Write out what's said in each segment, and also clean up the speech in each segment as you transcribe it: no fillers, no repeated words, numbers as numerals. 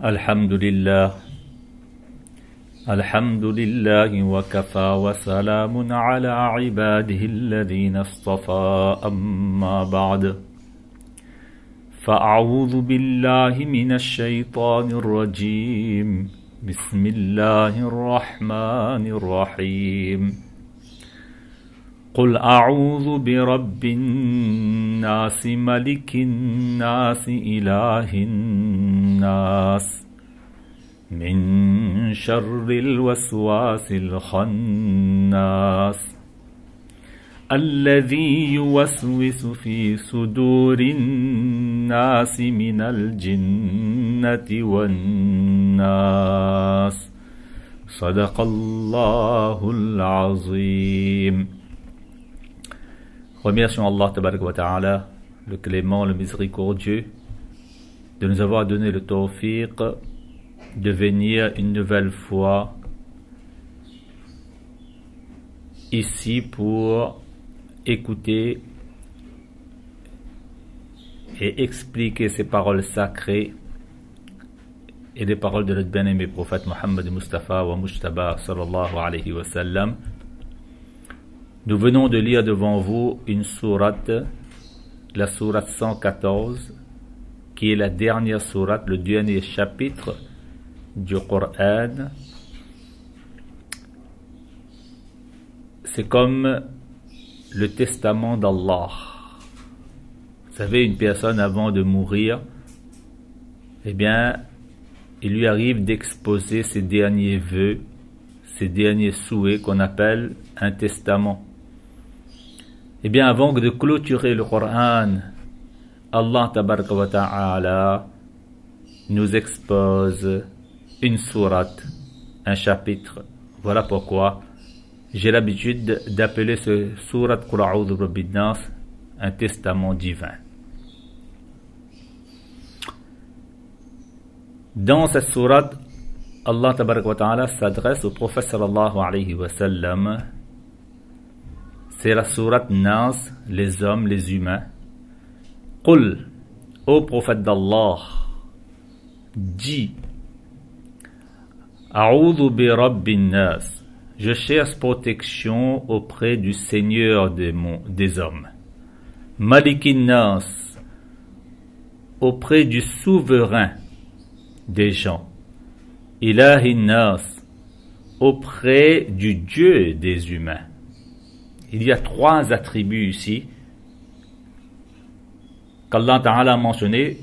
Alhamdulillah. Alhamdulillah wa kafa wa salamun ala ibadihi alladhina istafa amma ba'd. فأعوذ بالله من الشيطان الرجيم بسم الله الرحمن الرحيم قل أعوذ برب الناس ملك الناس إله الناس من شر الوسواس الخناس الذي يوسوس في صدور الناس من الجنة والناس صدق الله العظيم. Remercions Allah tabarak wa ta'ala, le clément, le miséricordieux, de nous avoir donné le tawfiq de venir une nouvelle fois ici pour écouter et expliquer ces paroles sacrées et les paroles de notre bien-aimé prophète Muhammad Mustafa wa Mujtaba sallallahu alayhi wa sallam. Nous venons de lire devant vous une sourate, la sourate 114, qui est la dernière sourate, le dernier chapitre du Coran. C'est comme le testament d'Allah. Vous savez, une personne avant de mourir, eh bien, il lui arrive d'exposer ses derniers vœux, ses derniers souhaits qu'on appelle un testament. Eh bien, avant de clôturer le Coran, Allah tabaraka wa ta'ala nous expose une sourate, un chapitre. Voilà pourquoi j'ai l'habitude d'appeler ce sourate Qul a'udhu bi rabbin nas un testament divin. Dans cette sourate, Allah tabaraka wa ta'ala s'adresse au prophète sallallahu alayhi wa sallam. C'est la sourate Nas, les hommes, les humains. Qul, ô prophète d'Allah, dis, A'udhu bi rabbin nas, je cherche protection auprès du Seigneur des hommes. Malikin nas, auprès du souverain des gens. Ilahin nas, auprès du Dieu des humains. Il y a trois attributs ici qu'Allah Ta'ala a mentionné,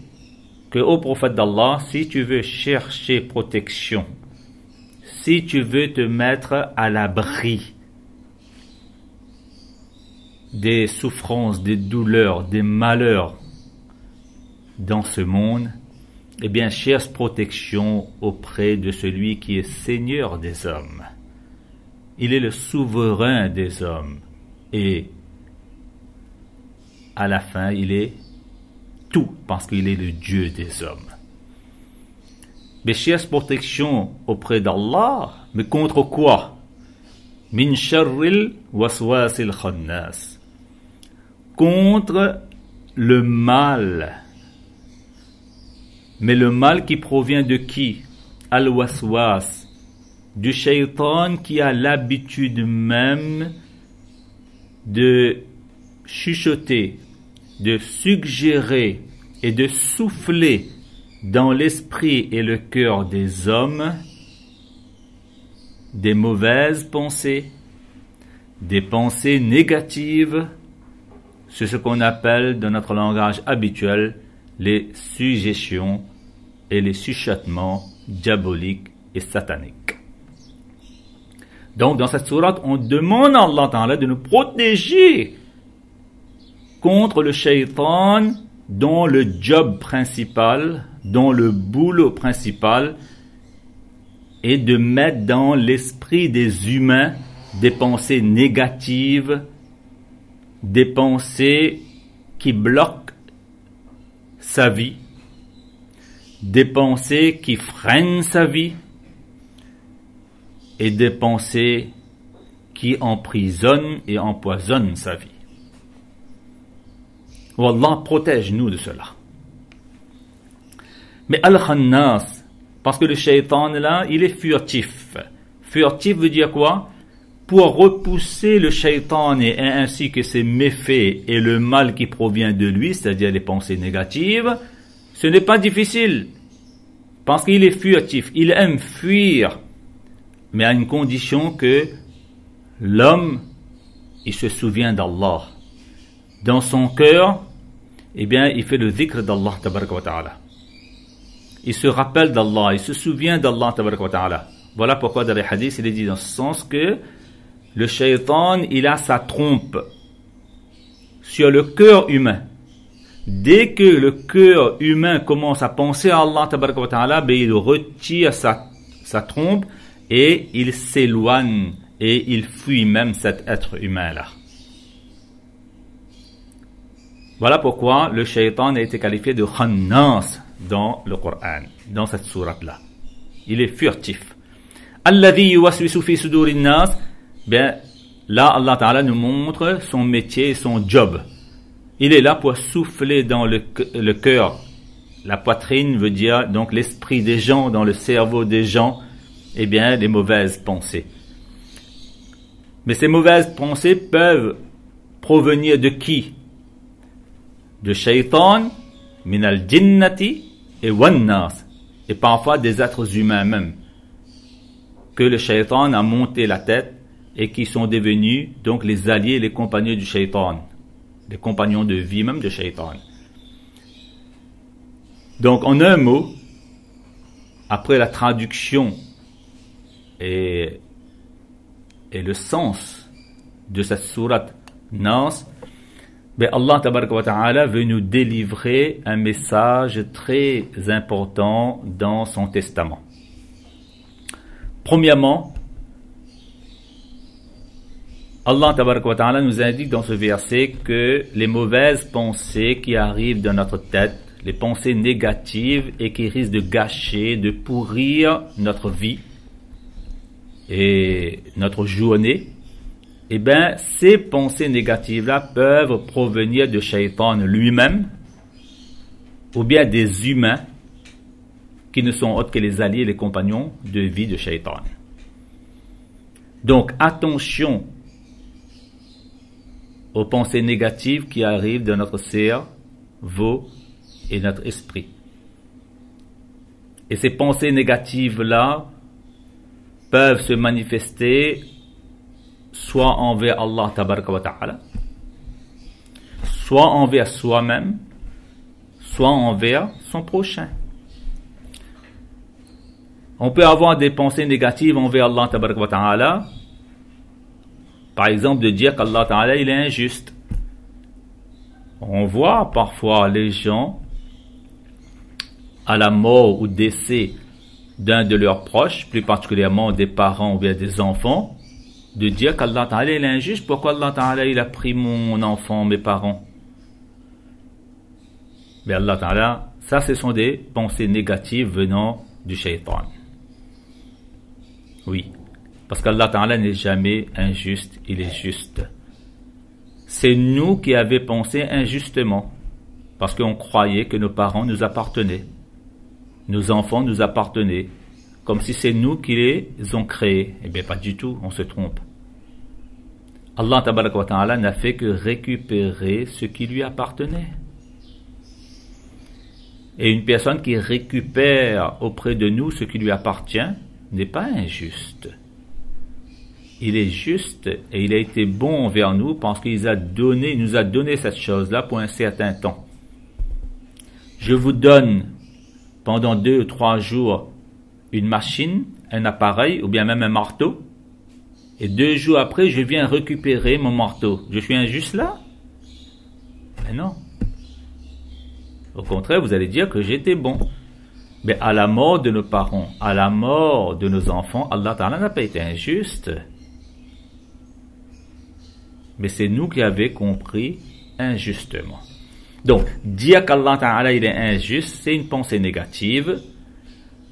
que ô prophète d'Allah, si tu veux chercher protection, si tu veux te mettre à l'abri des souffrances, des douleurs, des malheurs dans ce monde, eh bien cherche protection auprès de celui qui est Seigneur des hommes. Il est le souverain des hommes. Et à la fin, il est tout, parce qu'il est le Dieu des hommes. Mais cherche protection auprès d'Allah, mais contre quoi? Min sharril waswasil khannas. Contre le mal. Mais le mal qui provient de qui? Al-waswas. Du shaitan qui a l'habitude même de chuchoter, de suggérer et de souffler dans l'esprit et le cœur des hommes des mauvaises pensées, des pensées négatives. C'est ce qu'on appelle dans notre langage habituel les suggestions et les chuchotements diaboliques et sataniques. Donc, dans cette sourate, on demande à Allah Ta'ala de nous protéger contre le shaitan dont le job principal, dont le boulot principal est de mettre dans l'esprit des humains des pensées négatives, des pensées qui bloquent sa vie, des pensées qui freinent sa vie, et des pensées qui emprisonnent et empoisonnent sa vie. Oh Allah, protège-nous de cela. Mais al-khannas, parce que le shaitan là, il est furtif. Furtif veut dire quoi? Pour repousser le shaitan et ainsi que ses méfaits et le mal qui provient de lui, c'est-à-dire les pensées négatives, ce n'est pas difficile. Parce qu'il est furtif, il aime fuir, mais à une condition que l'homme, il se souvient d'Allah. Dans son cœur, eh bien, il fait le dhikr d'Allah tabaraka wa ta'ala. Il se rappelle d'Allah, il se souvient d'Allah tabaraka wa ta'ala. Voilà pourquoi dans les hadiths, il est dit dans ce sens que le shaitan, il a sa trompe sur le cœur humain. Dès que le cœur humain commence à penser à Allah tabaraka wa ta'ala, ben il retire sa trompe et il s'éloigne et il fuit même cet être humain-là. Voilà pourquoi le shaitan a été qualifié de khannas dans le Coran, dans cette sourate-là. Il est furtif. Alladhi yuwaswisu fi sudurin nas. Bien, là, Allah Ta'ala nous montre son métier, son job. Il est là pour souffler dans le cœur. La poitrine veut dire donc l'esprit des gens, dans le cerveau des gens, eh bien, les mauvaises pensées. Mais ces mauvaises pensées peuvent provenir de qui? De shaitan, minal jinnati et wannas. Et parfois des êtres humains même. Que le shaitan a monté la tête et qui sont devenus donc les alliés, les compagnons du shaitan, les compagnons de vie même de shaitan. Donc en un mot, après la traduction et le sens de cette sourate Nas, ben Allah tabaraka wa ta'ala veut nous délivrer un message très important dans son testament. Premièrement, Allah tabaraka wa ta'ala nous indique dans ce verset que les mauvaises pensées qui arrivent dans notre tête, les pensées négatives et qui risquent de gâcher, de pourrir notre vie et notre journée, eh bien, ces pensées négatives-là peuvent provenir de Shaitan lui-même ou bien des humains qui ne sont autres que les alliés et les compagnons de vie de Shaitan. Donc, attention aux pensées négatives qui arrivent dans notre cerveau et notre esprit. Et ces pensées négatives-là peuvent se manifester soit envers Allah tabaraka wa ta'ala, soit envers soi-même, soit envers son prochain. On peut avoir des pensées négatives envers Allah tabaraka wa ta'ala, par exemple de dire qu'Allah ta'ala il est injuste. On voit parfois les gens à la mort ou décès d'un de leurs proches, plus particulièrement des parents ou bien des enfants, de dire qu'Allah Ta'ala il est injuste. Pourquoi Allah Ta'ala il a pris mon enfant, mes parents? Mais Allah Ta'ala, ça ce sont des pensées négatives venant du shaitan. Oui, parce qu'Allah Ta'ala n'est jamais injuste, il est juste. C'est nous qui avions pensé injustement, parce qu'on croyait que nos parents nous appartenaient, nos enfants nous appartenaient, comme si c'est nous qui les ont créés. Eh bien, pas du tout, on se trompe. Allah tabaraka wa ta'ala n'a fait que récupérer ce qui lui appartenait. Et une personne qui récupère auprès de nous ce qui lui appartient n'est pas injuste. Il est juste et il a été bon envers nous parce qu'il nous a donné cette chose-là pour un certain temps. Je vous donne pendant 2 ou 3 jours une machine, un appareil ou bien même un marteau, et 2 jours après je viens récupérer mon marteau. Je suis injuste là? Mais non. Au contraire, vous allez dire que j'étais bon. Mais à la mort de nos parents, à la mort de nos enfants, Allah Ta'ala n'a pas été injuste. Mais c'est nous qui avons compris injustement. Donc, dire qu'Allah Ta'ala il est injuste, c'est une pensée négative.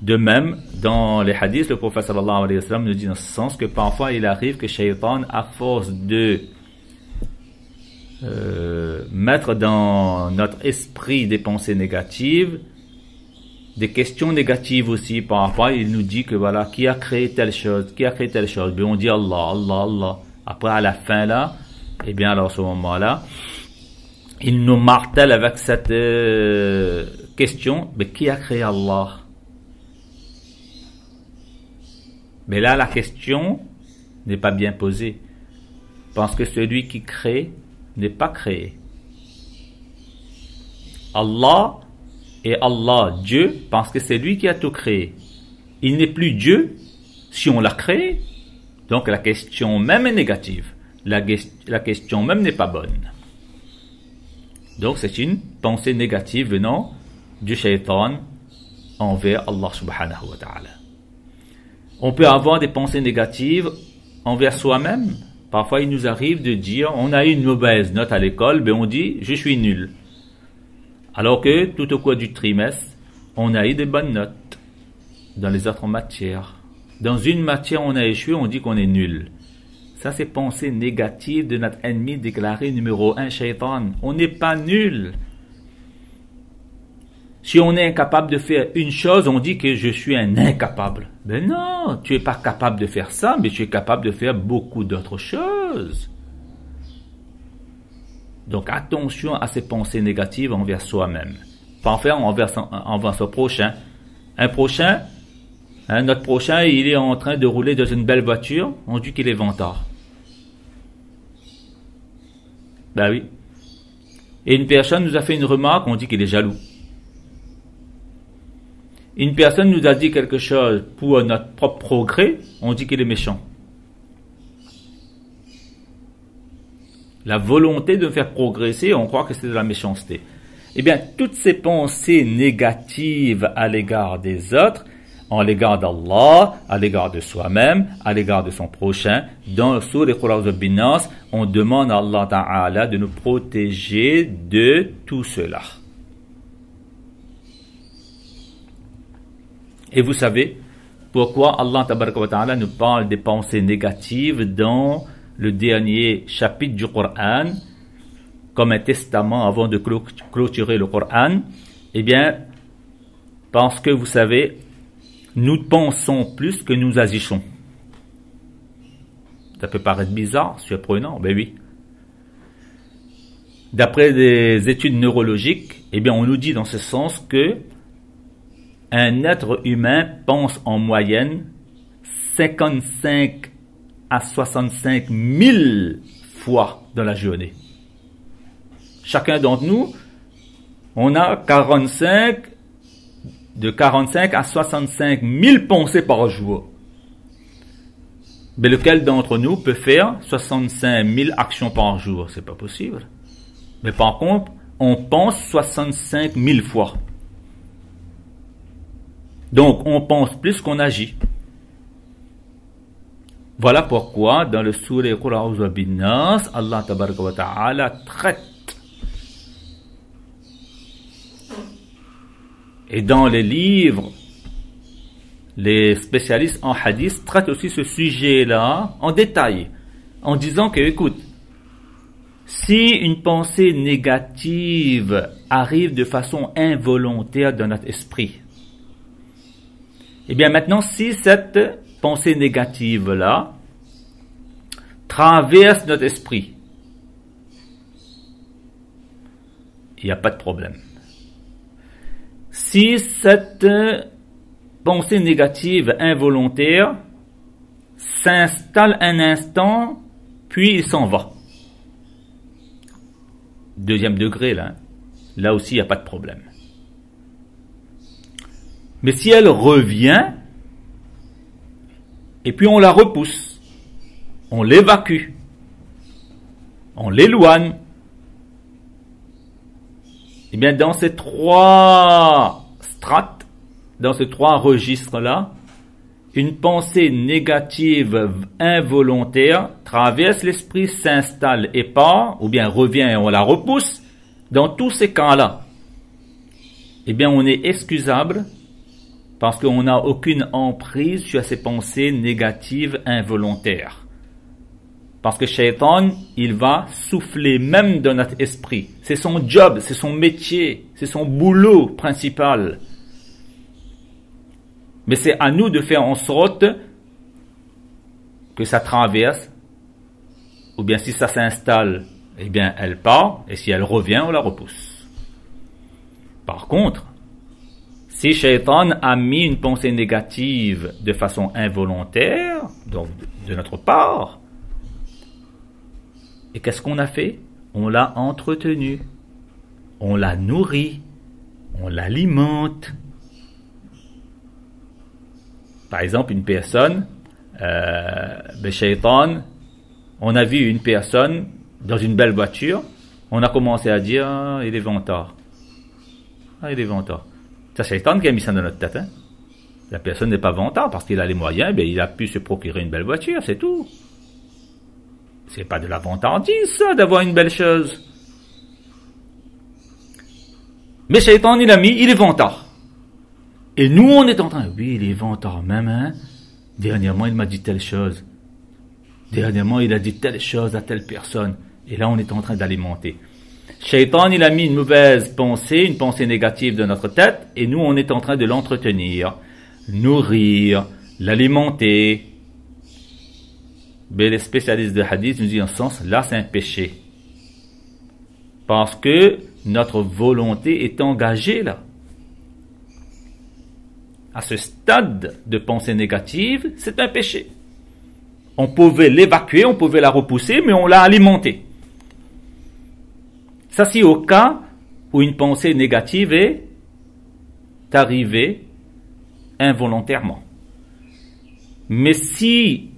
De même, dans les hadiths, le prophète sallallahu alayhi wa sallam nous dit dans ce sens que parfois il arrive que Shaitan, à force de mettre dans notre esprit des pensées négatives, des questions négatives aussi. Parfois, il nous dit que voilà, qui a créé telle chose, qui a créé telle chose. Bien, on dit Allah, Allah, Allah. Après, à la fin là, eh bien, alors, à ce moment-là, il nous martèle avec cette question, mais qui a créé Allah? Mais là, la question n'est pas bien posée. Parce que celui qui crée n'est pas créé. Allah est Allah, Dieu, parce que c'est lui qui a tout créé. Il n'est plus Dieu si on l'a créé. Donc la question même est négative. La question même n'est pas bonne. Donc c'est une pensée négative venant du shaitan envers Allah subhanahu wa ta'ala. On peut avoir des pensées négatives envers soi-même. Parfois il nous arrive de dire, on a eu une mauvaise note à l'école, ben on dit je suis nul. Alors que tout au cours du trimestre, on a eu des bonnes notes dans les autres matières. Dans une matière on a échoué, on dit qu'on est nul. Ça c'est pensée négative de notre ennemi déclaré numéro 1, shaitan. On n'est pas nul. Si on est incapable de faire une chose, on dit que je suis un incapable. Ben non, tu n'es pas capable de faire ça, mais tu es capable de faire beaucoup d'autres choses. Donc attention à ces pensées négatives envers soi-même. Pas en faire envers son prochain. Notre prochain, il est en train de rouler dans une belle voiture, on dit qu'il est vantard. Ben oui. Et une personne nous a fait une remarque, on dit qu'il est jaloux. Une personne nous a dit quelque chose pour notre propre progrès, on dit qu'il est méchant. La volonté de faire progresser, on croit que c'est de la méchanceté. Eh bien, toutes ces pensées négatives à l'égard des autres, à l'égard d'Allah, à l'égard de soi-même, à l'égard de son prochain, dans le Sourate Qul bin Nas, on demande à Allah Ta'ala de nous protéger de tout cela. Et vous savez pourquoi Allah Ta'ala nous parle des pensées négatives dans le dernier chapitre du Coran, comme un testament avant de clôturer le Coran? Eh bien, parce que vous savez, nous pensons plus que nous agissons. Ça peut paraître bizarre, surprenant, ben oui. D'après des études neurologiques, eh bien, on nous dit dans ce sens que un être humain pense en moyenne 55 à 65 000 fois dans la journée. Chacun d'entre nous, on a de 45 à 65 000 pensées par jour. Mais lequel d'entre nous peut faire 65 000 actions par jour? C'est pas possible. Mais par contre, on pense 65 000 fois. Donc, on pense plus qu'on agit. Voilà pourquoi, dans le Sourate Qul bin Nas, Allah Tabaraka wa Ta'ala traite. Et dans les livres, les spécialistes en hadith traitent aussi ce sujet-là en détail, en disant que, écoute, si une pensée négative arrive de façon involontaire dans notre esprit, eh bien maintenant, si cette pensée négative-là traverse notre esprit, il n'y a pas de problème. Si cette pensée négative involontaire s'installe un instant, puis il s'en va. Deuxième degré, là aussi, il n'y a pas de problème. Mais si elle revient, et puis on la repousse, on l'évacue, on l'éloigne, eh bien dans ces trois strates, dans ces trois registres-là, une pensée négative involontaire traverse l'esprit, s'installe et part, ou bien revient et on la repousse. Dans tous ces cas-là, eh bien on est excusable parce qu'on n'a aucune emprise sur ces pensées négatives involontaires. Parce que Shaitan, il va souffler même dans notre esprit. C'est son job, c'est son métier, c'est son boulot principal. Mais c'est à nous de faire en sorte que ça traverse, ou bien si ça s'installe, eh bien elle part, et si elle revient, on la repousse. Par contre, si Shaitan a mis une pensée négative de façon involontaire, donc de notre part, et qu'est-ce qu'on a fait? On l'a entretenu, on l'a nourri, on l'alimente. Par exemple, une personne, le Shaitan, on a vu une personne dans une belle voiture, on a commencé à dire, ah, il est vantard. Ah, il est vantard. C'est Shaitan qui a mis ça dans notre tête. Hein? La personne n'est pas vantard parce qu'il a les moyens, bien, il a pu se procurer une belle voiture, c'est tout. C'est pas de la vantardise, ça, d'avoir une belle chose. Mais Shaitan, il a mis, il est vantard. Et nous, on est en train, oui, il est vantard même, hein. Dernièrement, il m'a dit telle chose. Dernièrement, il a dit telle chose à telle personne. Et là, on est en train d'alimenter. Shaitan, il a mis une mauvaise pensée, une pensée négative dans notre tête, et nous, on est en train de l'entretenir, nourrir, l'alimenter. Mais les spécialistes de hadith nous disent en ce sens, là, c'est un péché. Parce que notre volonté est engagée là. À ce stade de pensée négative, c'est un péché. On pouvait l'évacuer, on pouvait la repousser, mais on l'a alimentée. Ça, c'est au cas où une pensée négative est arrivée involontairement. Mais si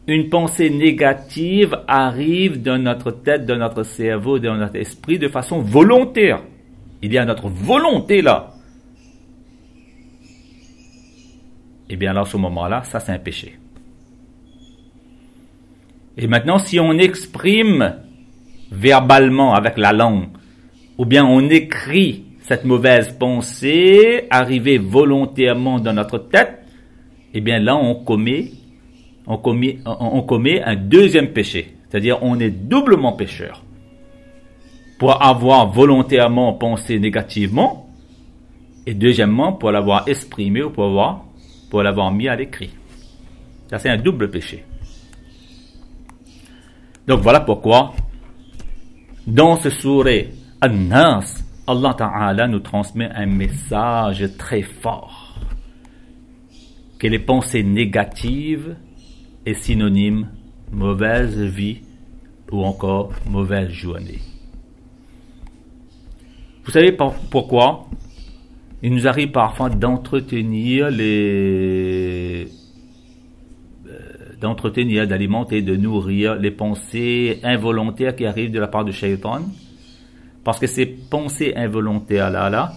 une pensée négative arrive dans notre tête, dans notre cerveau, dans notre esprit de façon volontaire, il y a notre volonté là, eh bien là, à ce moment-là, ça c'est un péché. Et maintenant, si on exprime verbalement avec la langue, ou bien on écrit cette mauvaise pensée arrivée volontairement dans notre tête, eh bien là, on commet un deuxième péché. C'est-à-dire, on est doublement pécheur. Pour avoir volontairement pensé négativement, et deuxièmement, pour l'avoir exprimé ou pour l'avoir mis à l'écrit. Ça, c'est un double péché. Donc, voilà pourquoi, dans ce sourate An-Nas, Allah Ta'ala nous transmet un message très fort. Que les pensées négatives est synonyme mauvaise vie ou encore mauvaise journée. Vous savez pourquoi? Il nous arrive parfois d'entretenir d'alimenter, de nourrir les pensées involontaires qui arrivent de la part du Shaitan. Parce que ces pensées involontaires-là,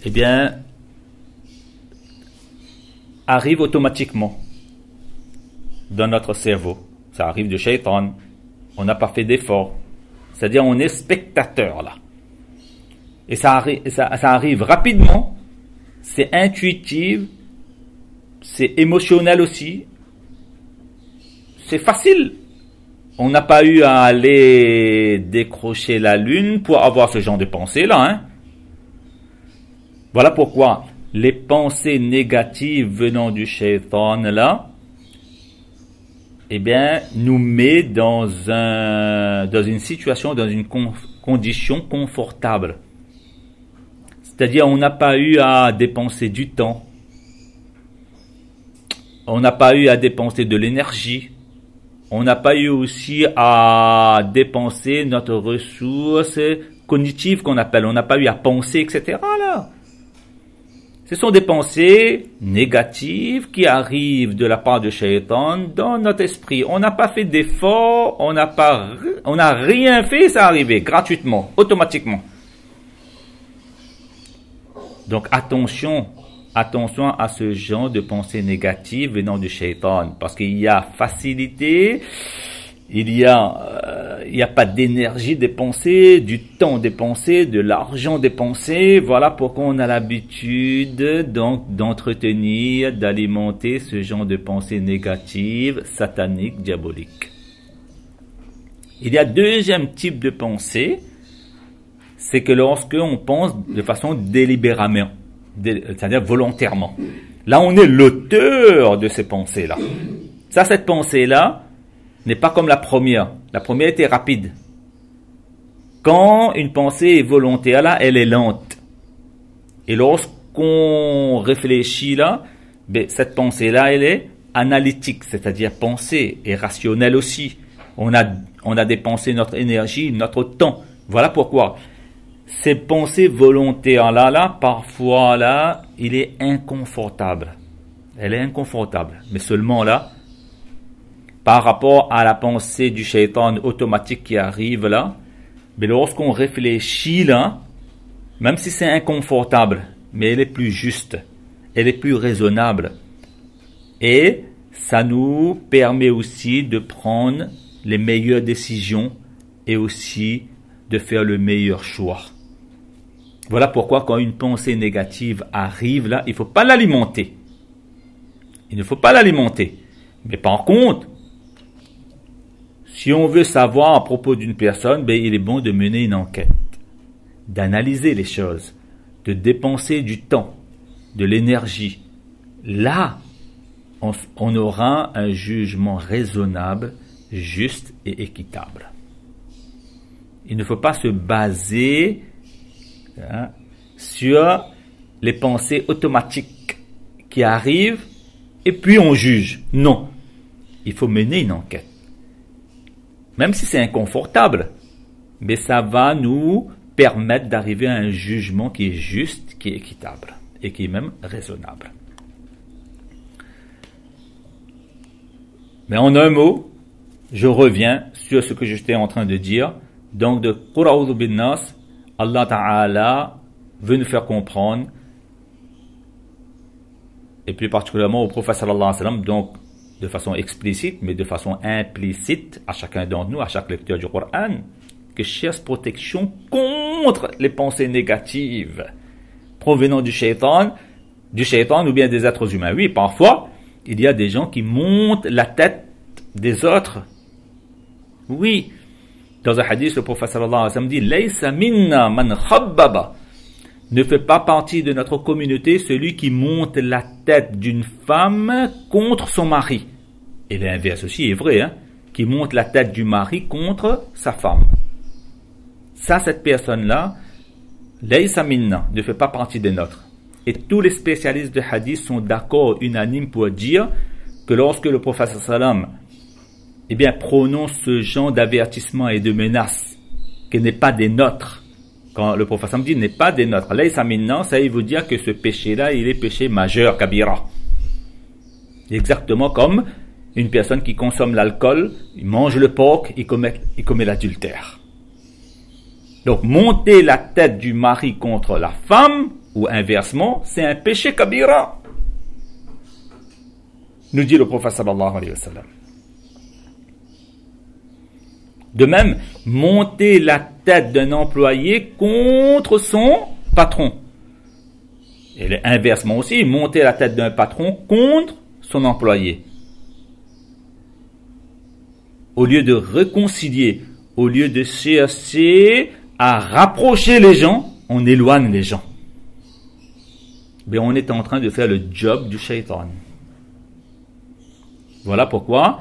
eh bien, arrivent automatiquement dans notre cerveau. Ça arrive de Shaitan. On n'a pas fait d'effort. C'est-à-dire, on est spectateur, là. Et ça arrive rapidement. C'est intuitif. C'est émotionnel aussi. C'est facile. On n'a pas eu à aller décrocher la lune pour avoir ce genre de pensée-là, hein. Voilà pourquoi les pensées négatives venant du Shaitan, là, eh bien, nous met dans une situation, dans une condition confortable. C'est-à-dire, on n'a pas eu à dépenser du temps. On n'a pas eu à dépenser de l'énergie. On n'a pas eu aussi à dépenser notre ressource cognitive qu'on appelle. On n'a pas eu à penser, etc. là. Ce sont des pensées négatives qui arrivent de la part de Shaitan dans notre esprit. On n'a pas fait d'effort, on n'a rien fait, ça arrivé gratuitement, automatiquement. Donc attention à ce genre de pensées négatives venant du Shaitan, parce qu'il y a facilité, il y a pas d'énergie dépensée, du temps dépensé, de l'argent dépensé. Voilà pourquoi on a l'habitude donc d'entretenir, d'alimenter ce genre de pensées négatives, sataniques, diaboliques. Il y a deuxième type de pensée, c'est que lorsque on pense de façon délibérément, c'est-à-dire volontairement. Là, on est l'auteur de ces pensées-là. Ça, cette pensée-là n'est pas comme la première. La première était rapide. Quand une pensée est volontaire, là, elle est lente. Et lorsqu'on réfléchit là, ben, cette pensée-là, elle est analytique, c'est-à-dire pensée et rationnelle aussi. On a dépensé notre énergie, notre temps. Voilà pourquoi ces pensées volontaires-là, parfois là, il est inconfortable. Elle est inconfortable. Mais seulement là, par rapport à la pensée du shaitan automatique qui arrive là, mais lorsqu'on réfléchit là, même si c'est inconfortable, mais elle est plus juste, elle est plus raisonnable. Et ça nous permet aussi de prendre les meilleures décisions et aussi de faire le meilleur choix. Voilà pourquoi quand une pensée négative arrive là, il ne faut pas l'alimenter. Il ne faut pas l'alimenter. Mais par contre, si on veut savoir à propos d'une personne, ben, il est bon de mener une enquête, d'analyser les choses, de dépenser du temps, de l'énergie. Là, on aura un jugement raisonnable, juste et équitable. Il ne faut pas se baser sur les pensées automatiques qui arrivent et puis on juge. Non, il faut mener une enquête. Même si c'est inconfortable, mais ça va nous permettre d'arriver à un jugement qui est juste, qui est équitable et qui est même raisonnable. Mais en un mot, je reviens sur ce que j'étais en train de dire. Donc de Qul a'udhu bin nas, Allah Ta'ala veut nous faire comprendre, et plus particulièrement au prophète sallallahu alayhi wa sallam, donc de façon explicite, mais de façon implicite à chacun d'entre nous, à chaque lecteur du Coran, que cherche protection contre les pensées négatives provenant du shaitan ou bien des êtres humains. Oui, parfois, il y a des gens qui montent la tête des autres. Oui. Dans un hadith, le prophète sallallahu alayhi wa sallam dit « Laysa minna man khabbaba » ne fait pas partie de notre communauté celui qui monte la tête d'une femme contre son mari. Et l'inverse aussi est vrai, hein, qui monte la tête du mari contre sa femme. Ça, cette personne-là, Laysa minna, ne fait pas partie des nôtres. Et tous les spécialistes de hadith sont d'accord, unanimes pour dire que lorsque le prophète sallallahu alayhi wa sallam prononce ce genre d'avertissement et de menace, qui n'est pas des nôtres, quand le prophète dit n'est pas des nôtres, laysa minna, ça veut dire que ce péché-là, il est péché majeur, kabira. Exactement comme une personne qui consomme l'alcool, il mange le porc, il commet l'adultère. Donc, monter la tête du mari contre la femme, ou inversement, c'est un péché kabira. Nous dit le prophète sallallahu alayhi wa sallam. De même, monter la tête d'un employé contre son patron. Et inversement aussi, monter la tête d'un patron contre son employé. Au lieu de réconcilier, au lieu de chercher à rapprocher les gens, on éloigne les gens. Mais on est en train de faire le job du shaitan. Voilà pourquoi,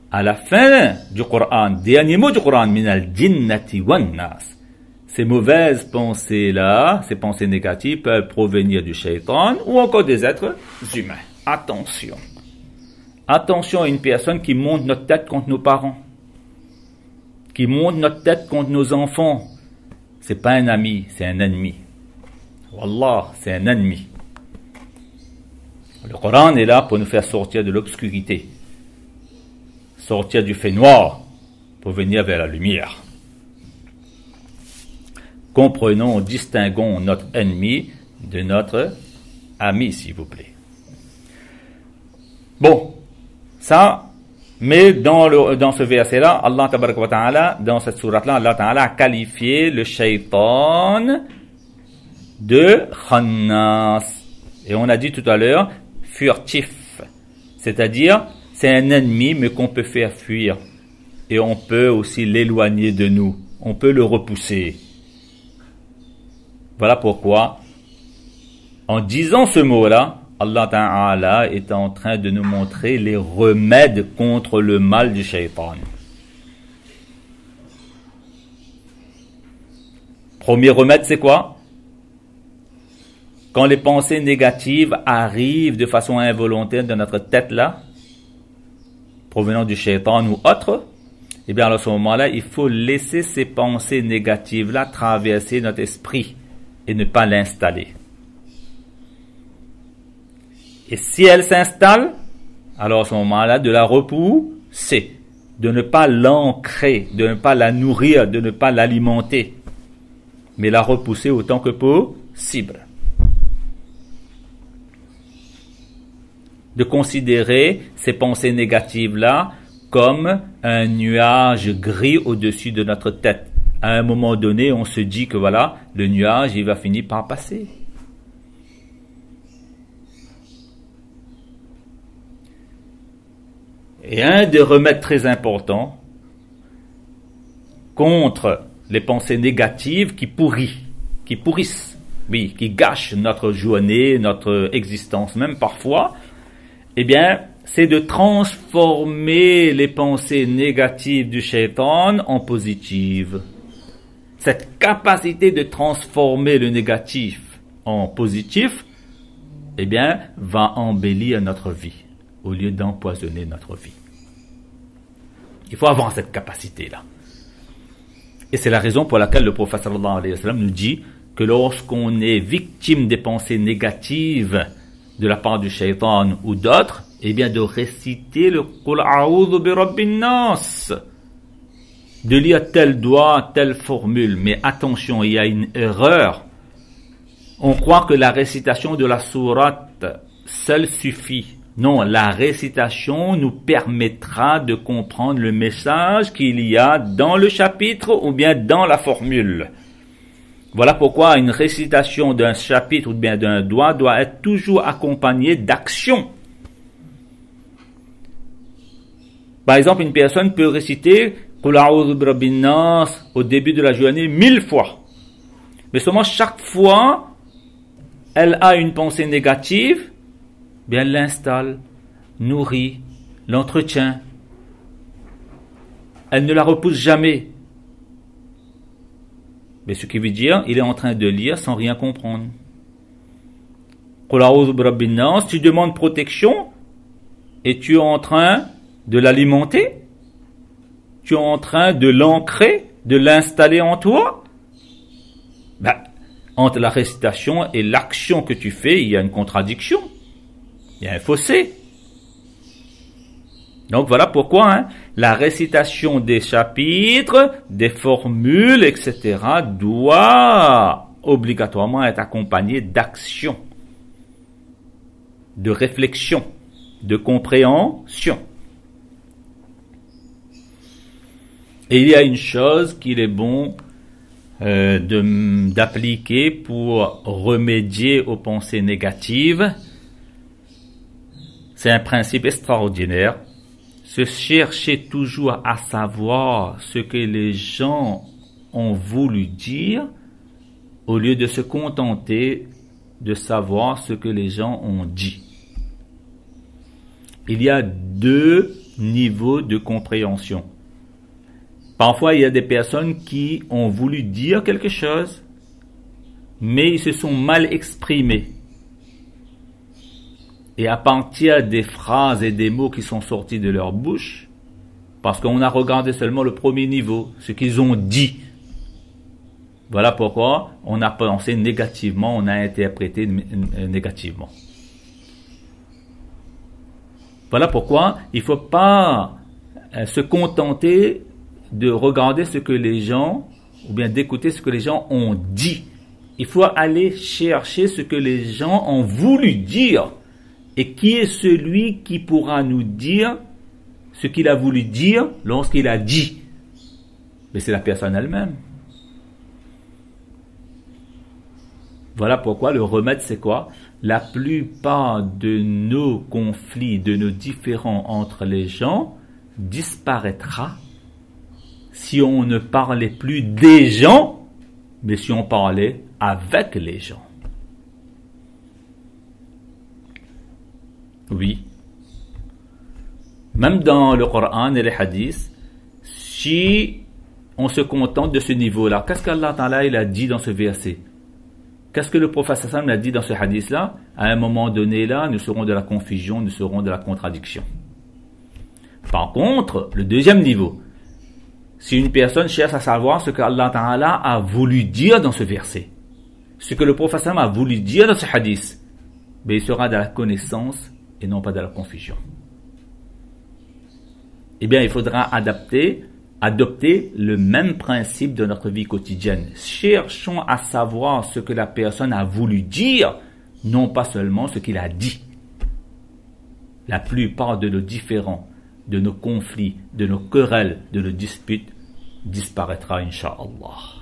à la fin du Coran, dernier mot du Coran, minal jinnati wan nas, ces mauvaises pensées-là, ces pensées négatives peuvent provenir du shaitan ou encore des êtres humains. Attention. Attention à une personne qui monte notre tête contre nos parents, qui monte notre tête contre nos enfants. C'est pas un ami, c'est un ennemi. Wallah, c'est un ennemi. Le Coran est là pour nous faire sortir de l'obscurité, sortir du fait noir pour venir vers la lumière. Comprenons, distinguons notre ennemi de notre ami, s'il vous plaît. Bon, ça, mais dans ce verset-là, Allah tabaraka wa ta'ala, dans cette sourate-là, Allah ta'ala a qualifié le shaitan de khannas. Et on a dit tout à l'heure, furtif. C'est-à-dire, c'est un ennemi, mais qu'on peut faire fuir. Et on peut aussi l'éloigner de nous. On peut le repousser. Voilà pourquoi En disant ce mot-là, Allah Ta'ala est en train de nous montrer les remèdes contre le mal du shaitan. Premier remède, c'est quoi? Quand les pensées négatives arrivent de façon involontaire dans notre tête là, provenant du shaitan ou autre, eh bien à ce moment-là, il faut laisser ces pensées négatives là traverser notre esprit et ne pas l'installer. Et si elles s'installent, alors à ce moment-là, de la repousser, de ne pas l'ancrer, de ne pas la nourrir, de ne pas l'alimenter, mais la repousser autant que possible. De considérer ces pensées négatives-là comme un nuage gris au-dessus de notre tête. À un moment donné, on se dit que voilà, le nuage, il va finir par passer. Et un des remèdes très importants contre les pensées négatives qui pourrissent, oui, qui gâchent notre journée, notre existence même parfois, eh bien, c'est de transformer les pensées négatives du shaitan en positives. Cette capacité de transformer le négatif en positif, eh bien, va embellir notre vie, au lieu d'empoisonner notre vie. Il faut avoir cette capacité-là. Et c'est la raison pour laquelle le prophète sallallahu alayhi wa sallam nous dit que lorsqu'on est victime des pensées négatives de la part du shaitan ou d'autres, eh bien de réciter le Qul a'udhu bi rabbin nas, de lire tel doigt, telle formule. Mais attention, il y a une erreur. On croit que la récitation de la sourate seule suffit. Non, la récitation nous permettra de comprendre le message qu'il y a dans le chapitre ou bien dans la formule. Voilà pourquoi une récitation d'un chapitre ou bien d'un doigt doit être toujours accompagnée d'action. Par exemple, une personne peut réciter Qul a'udhu bi rabbin nas au début de la journée 1000 fois. Mais seulement chaque fois, elle a une pensée négative, bien elle l'installe, nourrit, l'entretient. Elle ne la repousse jamais. Mais ce qui veut dire, il est en train de lire sans rien comprendre. Qul a'udhu bi rabbin nas, tu demandes protection et tu es en train de l'alimenter, tu es en train de l'ancrer, de l'installer en toi. Ben, entre la récitation et l'action que tu fais, il y a une contradiction. Il y a un fossé. Donc voilà pourquoi la récitation des chapitres, des formules, etc. doit obligatoirement être accompagnée d'action, de réflexion, de compréhension. Et il y a une chose qu'il est bon d'appliquer pour remédier aux pensées négatives. C'est un principe extraordinaire. Se chercher toujours à savoir ce que les gens ont voulu dire au lieu de se contenter de savoir ce que les gens ont dit. Il y a deux niveaux de compréhension. Parfois, il y a des personnes qui ont voulu dire quelque chose, mais ils se sont mal exprimés. Et à partir des phrases et des mots qui sont sortis de leur bouche, parce qu'on a regardé seulement le premier niveau, ce qu'ils ont dit. Voilà pourquoi on a pensé négativement, on a interprété négativement. Voilà pourquoi il ne faut pas se contenter de regarder ce que les gens, ou bien d'écouter ce que les gens ont dit. Il faut aller chercher ce que les gens ont voulu dire. Et qui est celui qui pourra nous dire ce qu'il a voulu dire lorsqu'il a dit? Mais c'est la personne elle-même. Voilà pourquoi le remède c'est quoi? La plupart de nos conflits, de nos différends entre les gens disparaîtra si on ne parlait plus des gens, mais si on parlait avec les gens. Oui. Même dans le Coran et les hadiths, si on se contente de ce niveau-là, qu'est-ce qu'Allah Ta'ala il a dit dans ce verset? Qu'est-ce que le prophète sallam a dit dans ce hadith-là? À un moment donné, là, nous serons de la confusion, nous serons de la contradiction. Par contre, le deuxième niveau, si une personne cherche à savoir ce que Allah Ta'ala a voulu dire dans ce verset, ce que le prophète sallam a voulu dire dans ce hadith, mais il sera de la connaissance et non pas de la confusion. Eh bien, il faudra adopter le même principe de notre vie quotidienne. Cherchons à savoir ce que la personne a voulu dire, non pas seulement ce qu'il a dit. La plupart de nos différends, de nos conflits, de nos querelles, de nos disputes disparaîtra, Inch'Allah.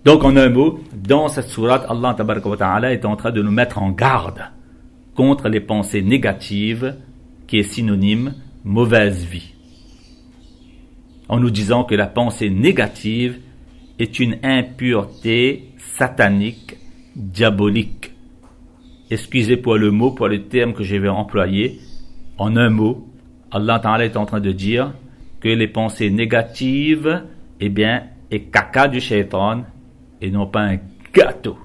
Donc, en un mot, dans cette sourate, Allah Tabaraka wa Ta'ala est en train de nous mettre en garde contre les pensées négatives, qui est synonyme mauvaise vie. En nous disant que la pensée négative est une impureté satanique, diabolique. Excusez pour le mot, pour le terme que je vais employer. En un mot, Allah Ta'ala est en train de dire que les pensées négatives, eh bien, est caca du shaitan et non pas un gâteau.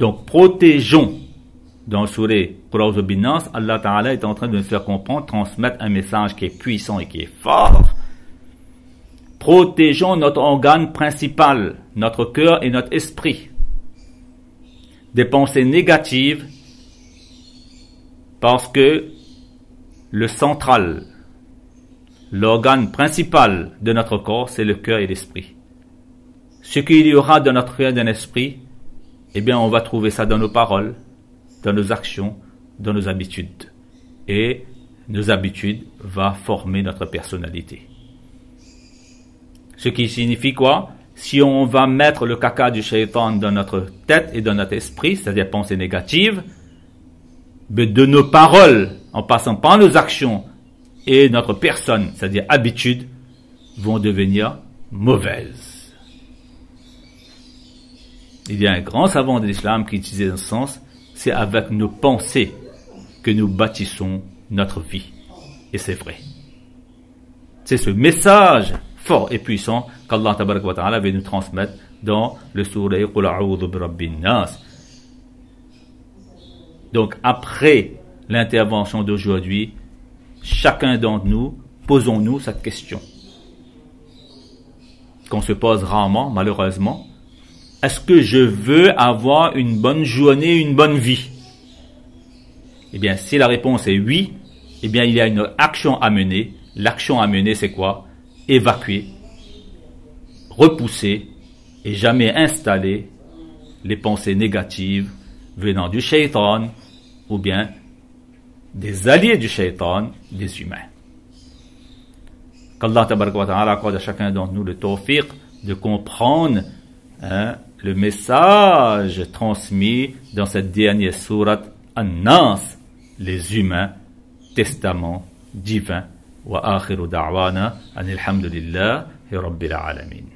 Donc, protégeons. Dans le sourate Qul bin Nas, Allah Ta'ala est en train de nous faire comprendre, transmettre un message qui est puissant et qui est fort. Protégeons notre organe principal, notre cœur et notre esprit, des pensées négatives, parce que le central, l'organe principal de notre corps, c'est le cœur et l'esprit. Ce qu'il y aura dans notre cœur et dans l'esprit, eh bien, on va trouver ça dans nos paroles, dans nos actions, dans nos habitudes. Et nos habitudes vont former notre personnalité. Ce qui signifie quoi? Si on va mettre le caca du shaitan dans notre tête et dans notre esprit, c'est-à-dire pensées négatives, de nos paroles, en passant par nos actions et notre personne, c'est-à-dire habitudes, vont devenir mauvaises. Il y a un grand savant de l'islam qui disait dans ce sens, c'est avec nos pensées que nous bâtissons notre vie. Et c'est vrai. C'est ce message fort et puissant qu'Allah Tabaraka wa Ta'ala veut nous transmettre dans le sourate Qul a'udhu bi rabbin nas. Donc après l'intervention d'aujourd'hui, chacun d'entre nous, posons-nous cette question. Qu'on se pose rarement, malheureusement. Est-ce que je veux avoir une bonne journée, une bonne vie? Eh bien, si la réponse est oui, eh bien, il y a une action à mener. L'action à mener, c'est quoi? Évacuer, repousser et jamais installer les pensées négatives venant du shaitan ou bien des alliés du shaitan, des humains. Qu'Allah Tabaraka wa Ta'ala accorde à chacun d'entre nous le tawfiq de comprendre le message transmis dans cette dernière sourate An-Nas, les humains, testament divin. Wa akhiru da'wana anil hamdulillahi rabbil alamin.